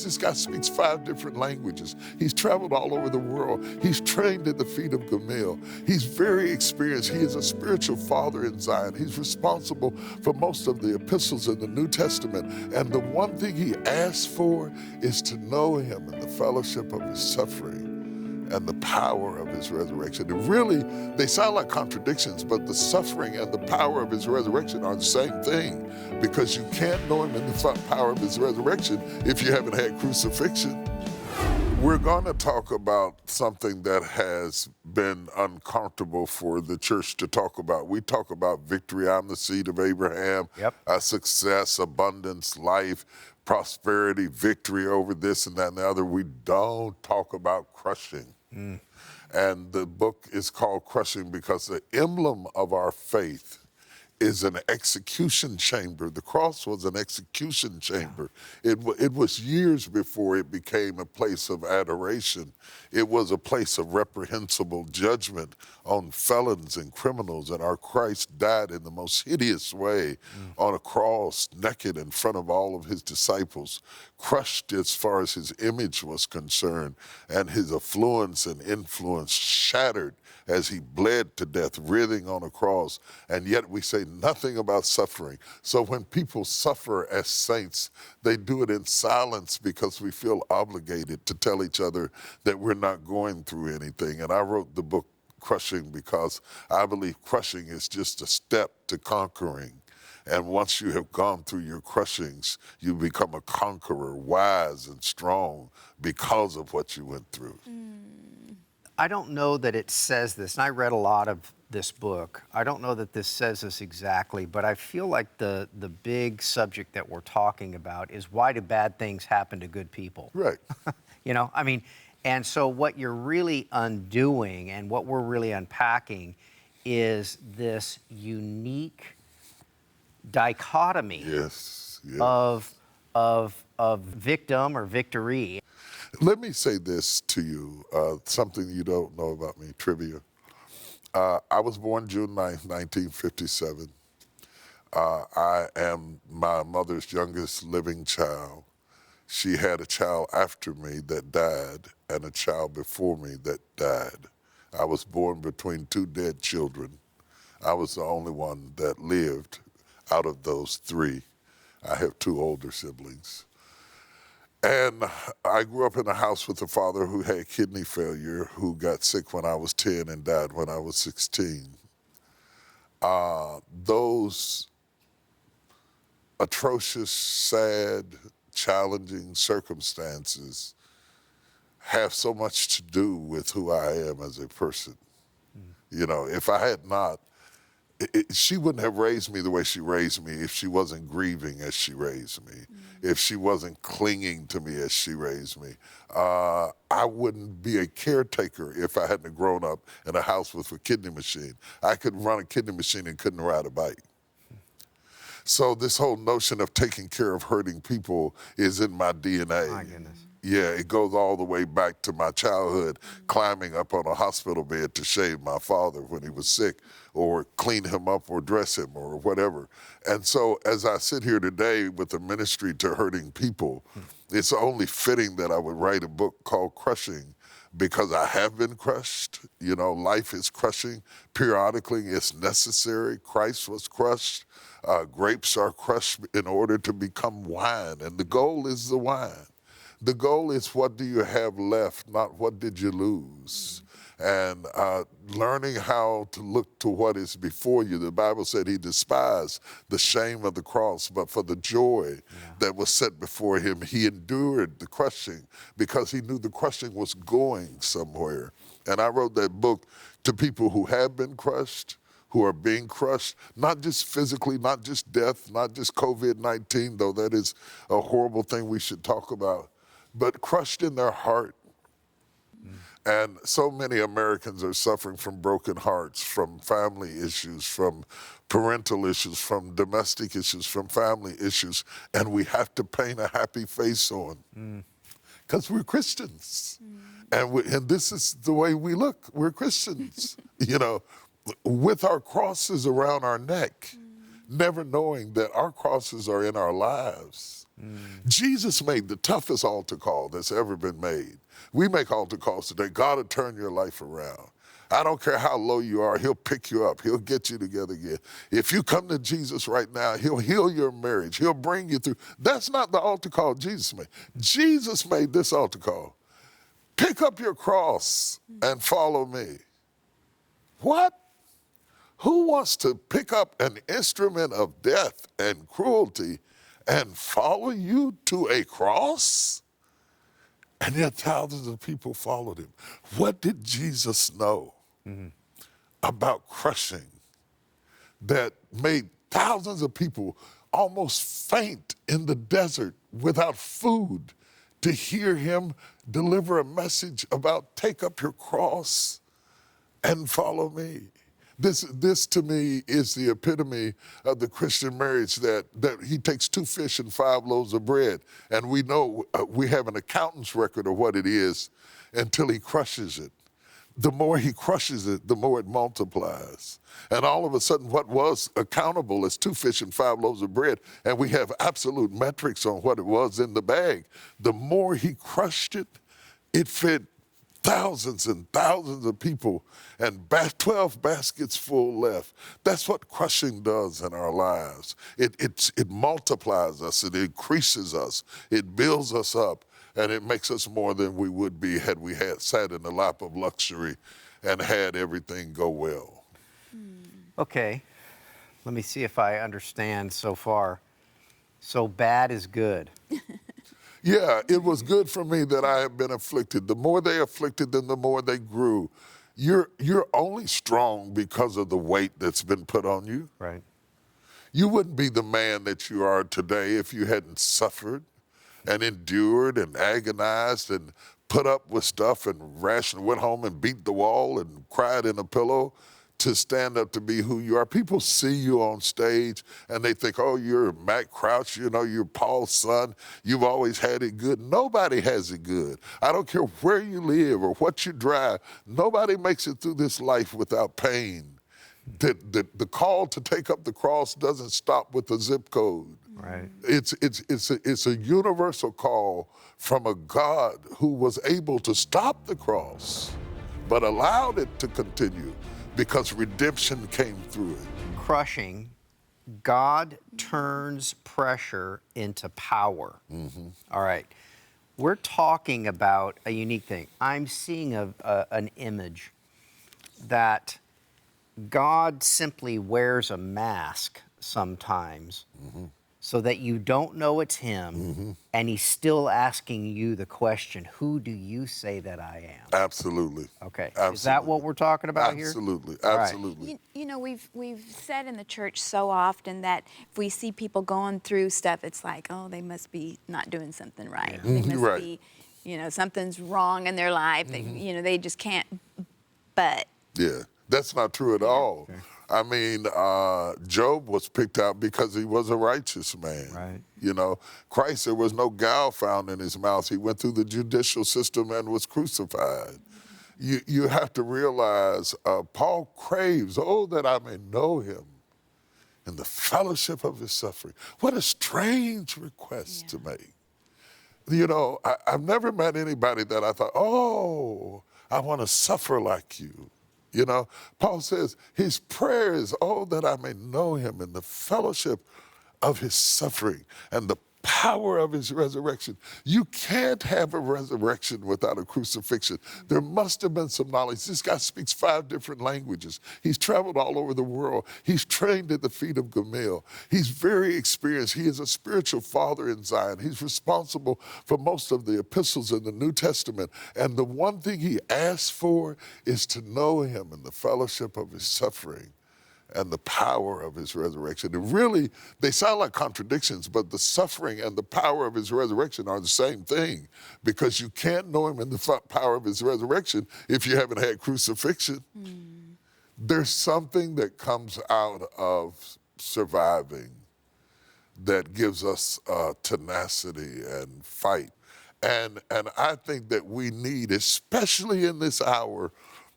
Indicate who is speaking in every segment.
Speaker 1: This guy speaks 5 different languages. He's traveled all over the world. He's trained at the feet of Gamaliel. He's very experienced. He is a spiritual father in Zion. He's responsible for most of the epistles in the New Testament. And the one thing he asks for is to know him in the fellowship of his suffering and the power of his resurrection. And really, they sound like contradictions, but the suffering and the power of his resurrection are the same thing, because you can't know him in the power of his resurrection if you haven't had crucifixion. We're going to talk about something that has been uncomfortable for the church to talk about. We talk about victory. I'm the seed of Abraham, success, abundance, life, prosperity, victory over this and that and the other. We don't talk about crushing. And the book is called Crushing because the emblem of our faith is an execution chamber. The cross was an execution chamber. It was years before it became a place of adoration. It was a place of reprehensible judgment on felons and criminals, and our Christ died in the most hideous way on a cross, naked in front of all of his disciples, crushed as far as his image was concerned, and his affluence and influence shattered as he bled to death, writhing on a cross, and yet we say nothing about suffering. So when people suffer as saints, they do it in silence because we feel obligated to tell each other that we're not going through anything. And I wrote the book Crushing because I believe crushing is just a step to conquering. And once you have gone through your crushings, you become a conqueror, wise and strong because of what you went through.
Speaker 2: I don't know that it says this, and I read a lot of this book. I don't know that this says this exactly, but I feel like the big subject that we're talking about is, why do bad things happen to good people?
Speaker 1: Right.
Speaker 2: You know, I mean, and so what you're really undoing and what we're really unpacking is this unique dichotomy of victim or victory.
Speaker 1: Let me say this to you, something you don't know about me, trivia. I was born June 9th, 1957. I am my mother's youngest living child. She had a child after me that died and a child before me that died. I was born between 2 dead children. I was the only one that lived out of those 3. I have 2 older siblings. And I grew up in a house with a father who had kidney failure, who got sick when I was 10 and died when I was 16. Those atrocious, sad, challenging circumstances have so much to do with who I am as a person. You know, if I had not, she wouldn't have raised me the way she raised me if she wasn't grieving as she raised me, if she wasn't clinging to me as she raised me. I wouldn't be a caretaker if I hadn't grown up in a house with a kidney machine. I could run a kidney machine and couldn't ride a bike. So this whole notion of taking care of hurting people is in my DNA.
Speaker 2: My goodness.
Speaker 1: Yeah, it goes all the way back to my childhood, climbing up on a hospital bed to shave my father when he was sick, or clean him up or dress him or whatever. And so as I sit here today with a ministry to hurting people, it's only fitting that I would write a book called Crushing, because I have been crushed. You know, life is crushing. Periodically, it's necessary. Christ was crushed. Grapes are crushed in order to become wine, and the goal is the wine. The goal is, what do you have left, not what did you lose? And learning how to look to what is before you. The Bible said he despised the shame of the cross, but for the joy that was set before him, he endured the crushing because he knew the crushing was going somewhere. And I wrote that book to people who have been crushed, who are being crushed, not just physically, not just death, not just COVID-19, though that is a horrible thing we should talk about, but crushed in their heart. And so many Americans are suffering from broken hearts, from family issues, from parental issues, from domestic issues, from family issues, and we have to paint a happy face on because we're Christians. And this is the way we look. We're Christians, you know, with our crosses around our neck, never knowing that our crosses are in our lives. Jesus made the toughest altar call that's ever been made. We make altar calls today. God will turn your life around. I don't care how low you are, he'll pick you up. He'll get you together again. If you come to Jesus right now, he'll heal your marriage. He'll bring you through. That's not the altar call Jesus made. Jesus made this altar call. Pick up your cross and follow me. What? Who wants to pick up an instrument of death and cruelty and follow you to a cross? And yet thousands of people followed him. What did Jesus know about crushing that made thousands of people almost faint in the desert without food to hear him deliver a message about take up your cross and follow me? This to me is the epitome of the Christian marriage, that he takes 2 fish and 5 loaves of bread, and we know we have an accountant's record of what it is until he crushes it. The more he crushes it, the more it multiplies. And all of a sudden, what was accountable as 2 fish and 5 loaves of bread, and we have absolute metrics on what it was in the bag. The more he crushed it, it fed thousands and thousands of people, and 12 baskets full left. That's what crushing does in our lives. It multiplies us, it increases us, it builds us up, and it makes us more than we would be had we had sat in the lap of luxury and had everything go well.
Speaker 2: Okay, let me see if I understand so far. So bad is good.
Speaker 1: Yeah, it was good for me that I have been afflicted. The more they afflicted them, the more they grew. You're only strong because of the weight that's been put on you.
Speaker 2: Right.
Speaker 1: You wouldn't be the man that you are today if you hadn't suffered and endured and agonized and put up with stuff and went home and beat the wall and cried in a pillow to stand up to be who you are. People see you on stage and they think, oh, you're Matt Crouch, you're Paul's son. You've always had it good. Nobody has it good. I don't care where you live or what you drive. Nobody makes it through this life without pain. The call to take up the cross doesn't stop with the zip code.
Speaker 2: Right.
Speaker 1: It's a universal call from a God who was able to stop the cross, but allowed it to continue because redemption came through it.
Speaker 2: Crushing, God turns pressure into power. All right. We're talking about a unique thing. I'm seeing an image that God simply wears a mask sometimes so that you don't know it's him, and he's still asking you the question, who do you say that I am?
Speaker 1: Absolutely.
Speaker 2: Okay.
Speaker 1: Absolutely.
Speaker 2: Is that what we're talking about here?
Speaker 1: Absolutely.
Speaker 2: All right.
Speaker 1: Absolutely.
Speaker 3: We've said in the church so often that if we see people going through stuff, it's like, oh, they must be not doing something right. They must
Speaker 1: Right.
Speaker 3: be, something's wrong in their life. They just can't. But
Speaker 1: Yeah, that's not true at all.
Speaker 2: Okay.
Speaker 1: I mean, Job was picked out because he was a righteous man.
Speaker 2: Right.
Speaker 1: Christ, there was no gall found in his mouth. He went through the judicial system and was crucified. You have to realize, Paul craves, oh, that I may know him in the fellowship of his suffering. What a strange request to make. I've never met anybody that I thought, oh, I want to suffer like you. Paul says his prayer is, oh, that I may know him in the fellowship of his suffering and the power of his resurrection. You can't have a resurrection without a crucifixion. There must have been some knowledge. This guy speaks 5 different languages. He's traveled all over the world. He's trained at the feet of Gamaliel. He's very experienced. He is a spiritual father in Zion. He's responsible for most of the epistles in the New Testament. And the one thing he asks for is to know him in the fellowship of his suffering and the power of his resurrection. And really, they sound like contradictions, but the suffering and the power of his resurrection are the same thing, because you can't know him in the power of his resurrection if you haven't had crucifixion. There's something that comes out of surviving that gives us tenacity and fight. And I think that we need, especially in this hour,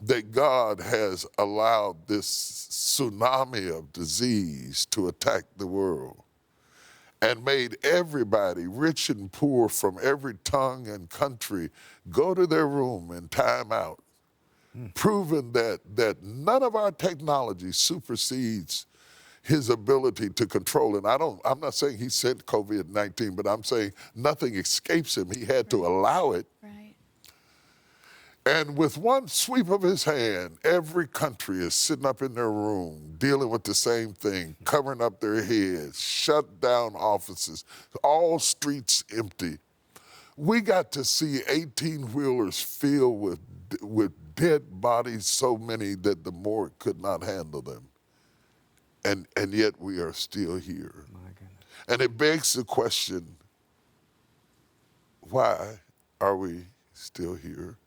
Speaker 1: that God has allowed this tsunami of disease to attack the world. and made everybody, rich and poor, from every tongue and country, go to their room in time out, proving that none of our technology supersedes his ability to control it. I'm not saying he sent COVID-19, but I'm saying nothing escapes him. He had to allow it.
Speaker 3: Right.
Speaker 1: And with one sweep of his hand, every country is sitting up in their room, dealing with the same thing, covering up their heads, shut down offices, all streets empty. We got to see 18-wheelers filled with dead bodies, so many that the morgue could not handle them. And yet we are still here.
Speaker 2: My goodness.
Speaker 1: And it begs the question, why are we still here?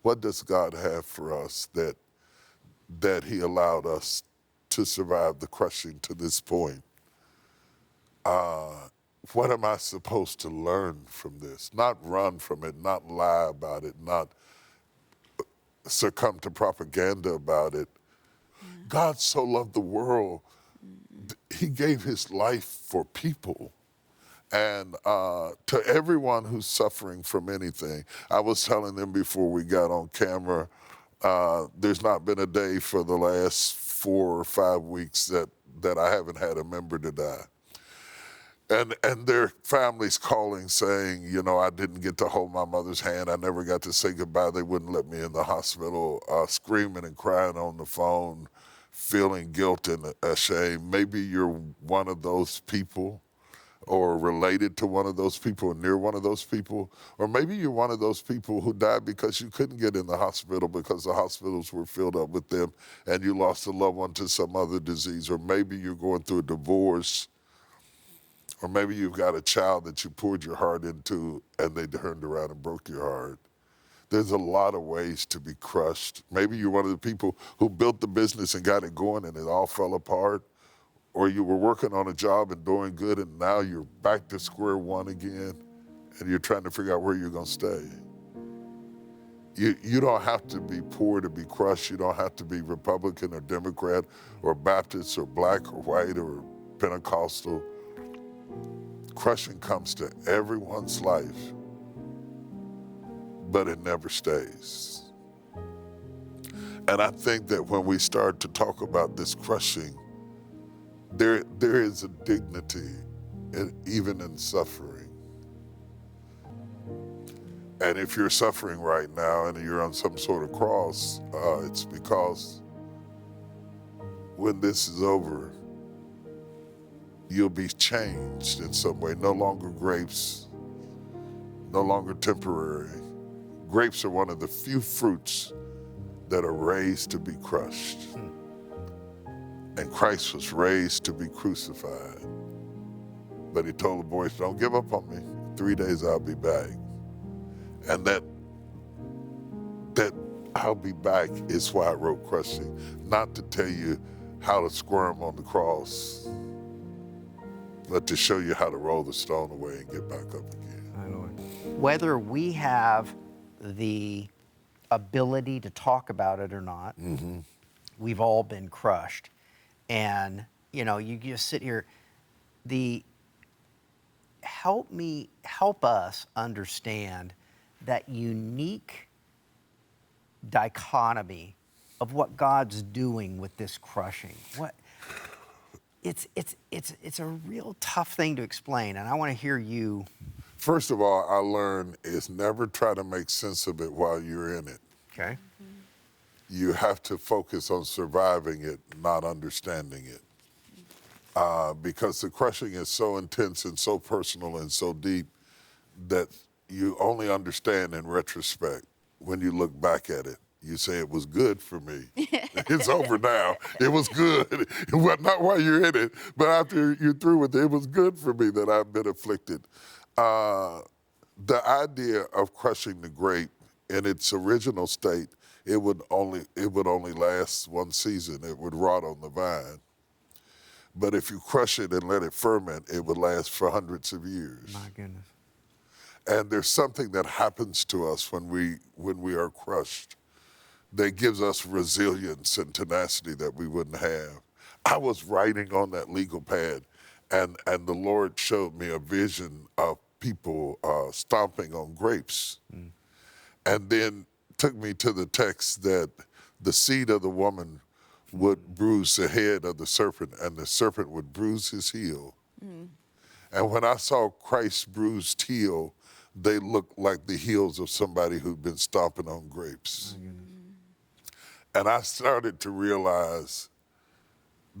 Speaker 1: What does God have for us that he allowed us to survive the crushing to this point? What am I supposed to learn from this? Not run from it, not lie about it, not succumb to propaganda about it. God so loved the world, he gave his life for people. And to everyone who's suffering from anything, I was telling them before we got on camera, there's not been a day for the last 4 or 5 weeks that I haven't had a member to die. And their families calling saying, you know, I didn't get to hold my mother's hand. I never got to say goodbye. They wouldn't let me in the hospital, screaming and crying on the phone, feeling guilt and shame. Maybe you're one of those people, or related to one of those people, or near one of those people. Or maybe you're one of those people who died because you couldn't get in the hospital because the hospitals were filled up with them and you lost a loved one to some other disease. Or maybe you're going through a divorce. Or maybe you've got a child that you poured your heart into and they turned around and broke your heart. There's a lot of ways to be crushed. Maybe you're one of the people who built the business and got it going and it all fell apart. Or you were working on a job and doing good and now you're back to square one again and you're trying to figure out where you're gonna stay. You don't have to be poor to be crushed. You don't have to be Republican or Democrat or Baptist or black or white or Pentecostal. Crushing comes to everyone's life, but it never stays. And I think that when we start to talk about this crushing, there is a dignity even in suffering. And if you're suffering right now and you're on some sort of cross, it's because when this is over, you'll be changed in some way. No longer grapes, no longer temporary. Grapes are one of the few fruits that are raised to be crushed. And Christ was raised to be crucified. But he told the boys, don't give up on me. 3 days I'll be back. And that I'll be back is why I wrote Crushing. Not to tell you how to squirm on the cross, but to show you how to roll the stone away and get back up again.
Speaker 2: My Lord. Whether we have the ability to talk about it or not, we've all been crushed. And, you know, you just sit here, help us understand that unique dichotomy of what God's doing with this crushing. It's a real tough thing to explain, and I want to hear you.
Speaker 1: First of all, I learned is never try to make sense of it while you're in it.
Speaker 2: Okay.
Speaker 1: You have to focus on surviving it, not understanding it. Because the crushing is so intense and so personal and so deep that you only understand in retrospect. When you look back at it, you say it was good for me. It's over now. It was good. Well, not while you're in it, but after you're through with it, it was good for me that I've been afflicted. The idea of crushing the grape in its original state, it would only last one season. It would rot on the vine. But if you crush it and let it ferment, it would last for hundreds of years.
Speaker 2: My goodness.
Speaker 1: And there's something that happens to us when we are crushed that gives us resilience and tenacity that we wouldn't have. I was writing on that legal pad, and the Lord showed me a vision of people stomping on grapes, and then took me to the text that the seed of the woman would bruise the head of the serpent, and the serpent would bruise his heel. And when I saw Christ's bruised heel, they looked like the heels of somebody who'd been stomping on grapes. And I started to realize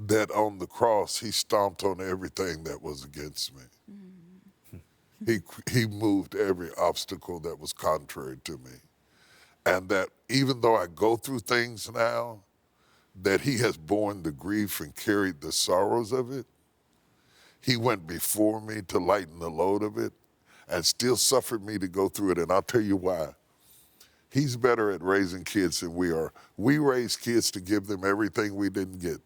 Speaker 1: that on the cross, he stomped on everything that was against me. He moved every obstacle that was contrary to me. And that even though I go through things now, that he has borne the grief and carried the sorrows of it. He went before me to lighten the load of it and still suffered me to go through it. And I'll tell you why. He's better at raising kids than we are. We raise kids to give them everything we didn't get.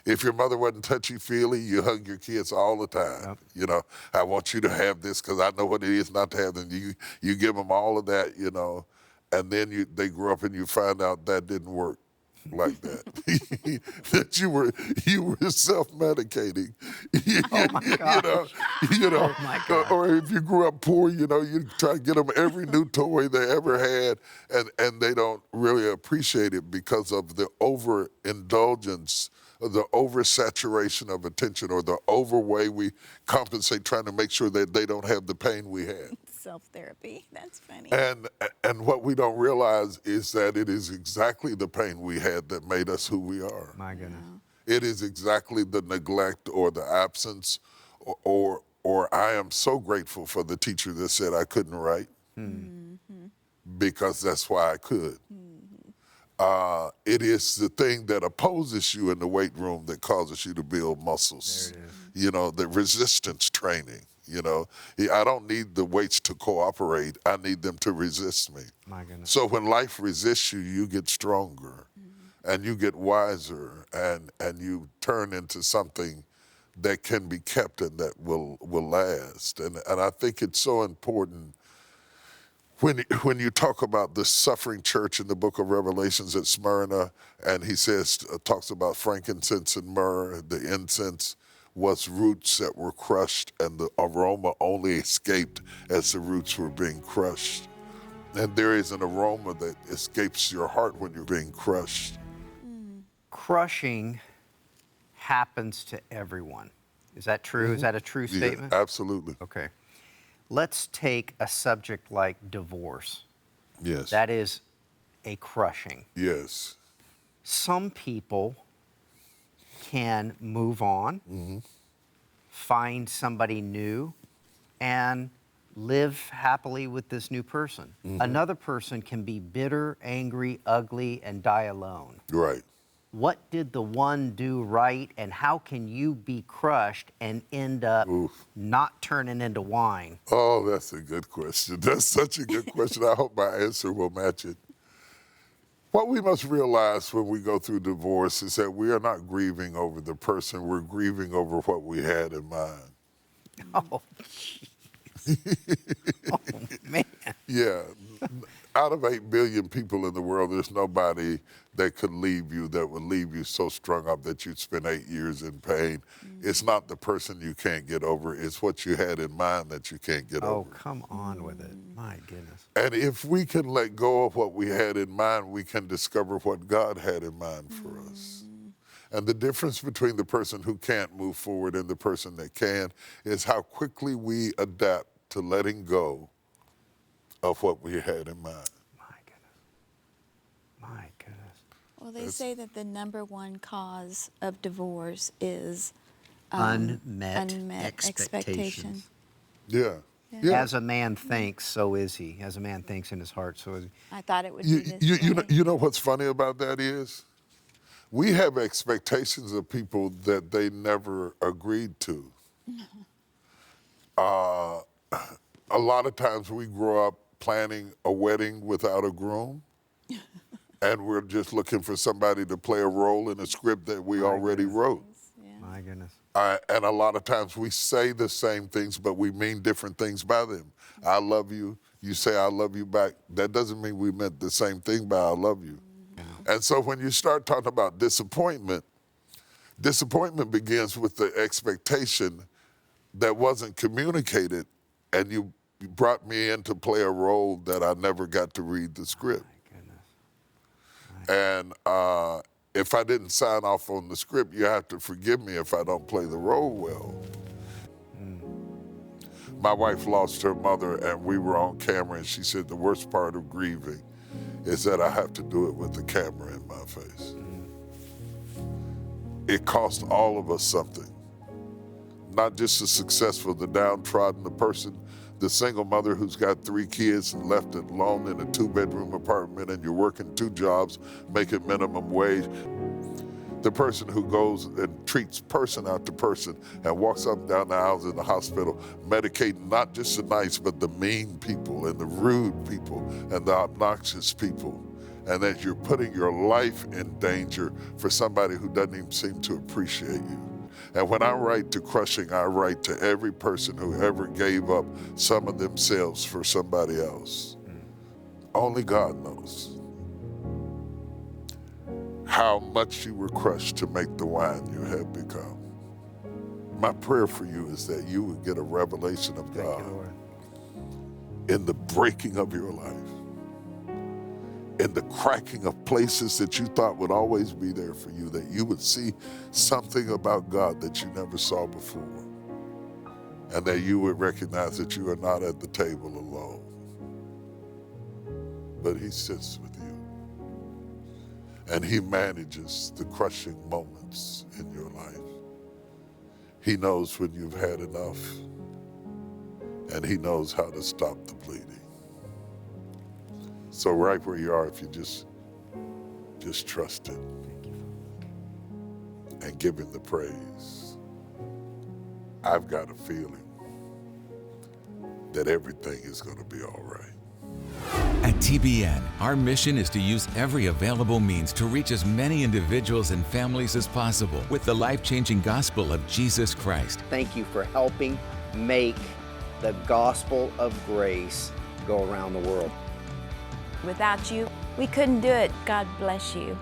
Speaker 1: If your mother wasn't touchy-feely, you hug your kids all the time.
Speaker 2: Yep.
Speaker 1: You know, I want you to have this because I know what it is not to have them. You give them all of that, you know, and then they grow up and you find out that didn't work like that. That you were self-medicating.
Speaker 2: Oh my gosh. Oh my gosh.
Speaker 1: Or if you grew up poor, you know, you try to get them every new toy they ever had, and they don't really appreciate it because of the overindulgence, the oversaturation of attention, or the overway we compensate trying to make sure that they don't have the pain we had.
Speaker 3: Self-therapy. That's funny.
Speaker 1: And what we don't realize is that it is exactly the pain we had that made us who we are.
Speaker 2: My goodness.
Speaker 1: It is exactly the neglect or the absence, or I am so grateful for the teacher that said I couldn't write, because that's why I could. It is the thing that opposes you in the weight room that causes you to build muscles.
Speaker 2: There it is.
Speaker 1: You know, the resistance training. You know, I don't need the weights to cooperate. I need them to resist me.
Speaker 2: My goodness.
Speaker 1: So when life resists you, you get stronger, and you get wiser, and you turn into something that can be kept and that will last. And I think it's so important when you talk about the suffering church in the book of Revelations at Smyrna, and he talks about frankincense and myrrh, the incense was roots that were crushed, and the aroma only escaped as the roots were being crushed. And there is an aroma that escapes your heart when you're being crushed.
Speaker 2: Crushing happens to everyone. Is that true? Is that a true statement?
Speaker 1: Yeah, absolutely.
Speaker 2: Okay. Let's take a subject like divorce.
Speaker 1: Yes.
Speaker 2: That is a crushing.
Speaker 1: Yes.
Speaker 2: Some people can move on, find somebody new, and live happily with this new person. Another person can be bitter, angry, ugly, and die alone.
Speaker 1: Right.
Speaker 2: What did the one do right, and how can you be crushed and end up not turning into wine?
Speaker 1: Oh, that's a good question. That's such a good question. I hope my answer will match it. What we must realize when we go through divorce is that we are not grieving over the person, we're grieving over what we had in mind.
Speaker 2: Oh, oh man.
Speaker 1: Yeah. Out of 8 billion people in the world, there's nobody that could leave you, that would leave you so strung up that you'd spend 8 years in pain. It's not the person you can't get over, it's what you had in mind that you can't get over.
Speaker 2: Oh, come on with it. My goodness.
Speaker 1: And if we can let go of what we had in mind, we can discover what God had in mind for us. And the difference between the person who can't move forward and the person that can is how quickly we adapt to letting go of what we had in mind.
Speaker 2: My goodness. My goodness.
Speaker 3: Well, they say that the number one cause of divorce is
Speaker 2: Unmet
Speaker 3: expectations.
Speaker 1: Yeah.
Speaker 3: Yeah.
Speaker 2: As a man thinks, so is he. As a man thinks in his heart, so is he.
Speaker 3: I thought it would be this way.
Speaker 1: You know what's funny about that is we have expectations of people that they never agreed to. A lot of times we grow up planning a wedding without a groom, and we're just looking for somebody to play a role in a script that we already wrote.
Speaker 3: Yeah.
Speaker 2: My goodness.
Speaker 1: And a lot of times we say the same things, but we mean different things by them. I love you. You say I love you back. That doesn't mean we meant the same thing by I love you. And so when you start talking about disappointment Disappointment begins with the expectation that wasn't communicated, and you brought me in to play a role that I never got to read the script. And if I didn't sign off on the script, you have to forgive me if I don't play the role well. My wife lost her mother, and we were on camera, and she said the worst part of grieving is that I have to do it with the camera in my face. It cost all of us something. Not just the successful, the downtrodden, the person, the single mother who's got 3 kids and left alone in a 2-bedroom apartment, and you're working 2 jobs, making minimum wage. The person who goes and treats person after person and walks up and down the aisles in the hospital, medicating not just the nice, but the mean people and the rude people and the obnoxious people. And that you're putting your life in danger for somebody who doesn't even seem to appreciate you. And when I write to crushing, I write to every person who ever gave up some of themselves for somebody else. Only God knows how much you were crushed to make the wine you have become. My prayer for you is that you would get a revelation of God in the breaking of your life, in the cracking of places that you thought would always be there for you, that you would see something about God that you never saw before, and that you would recognize that you are not at the table alone, but He sits with you, and He manages the crushing moments in your life. He knows when you've had enough, and He knows how to stop the bleeding. So right where you are, if you just trust Him and give Him the praise. I've got a feeling that everything is going to be all right.
Speaker 4: At TBN, our mission is to use every available means to reach as many individuals and families as possible with the life-changing gospel of Jesus Christ.
Speaker 2: Thank you for helping make the gospel of grace go around the world.
Speaker 3: Without you, we couldn't do it. God bless you.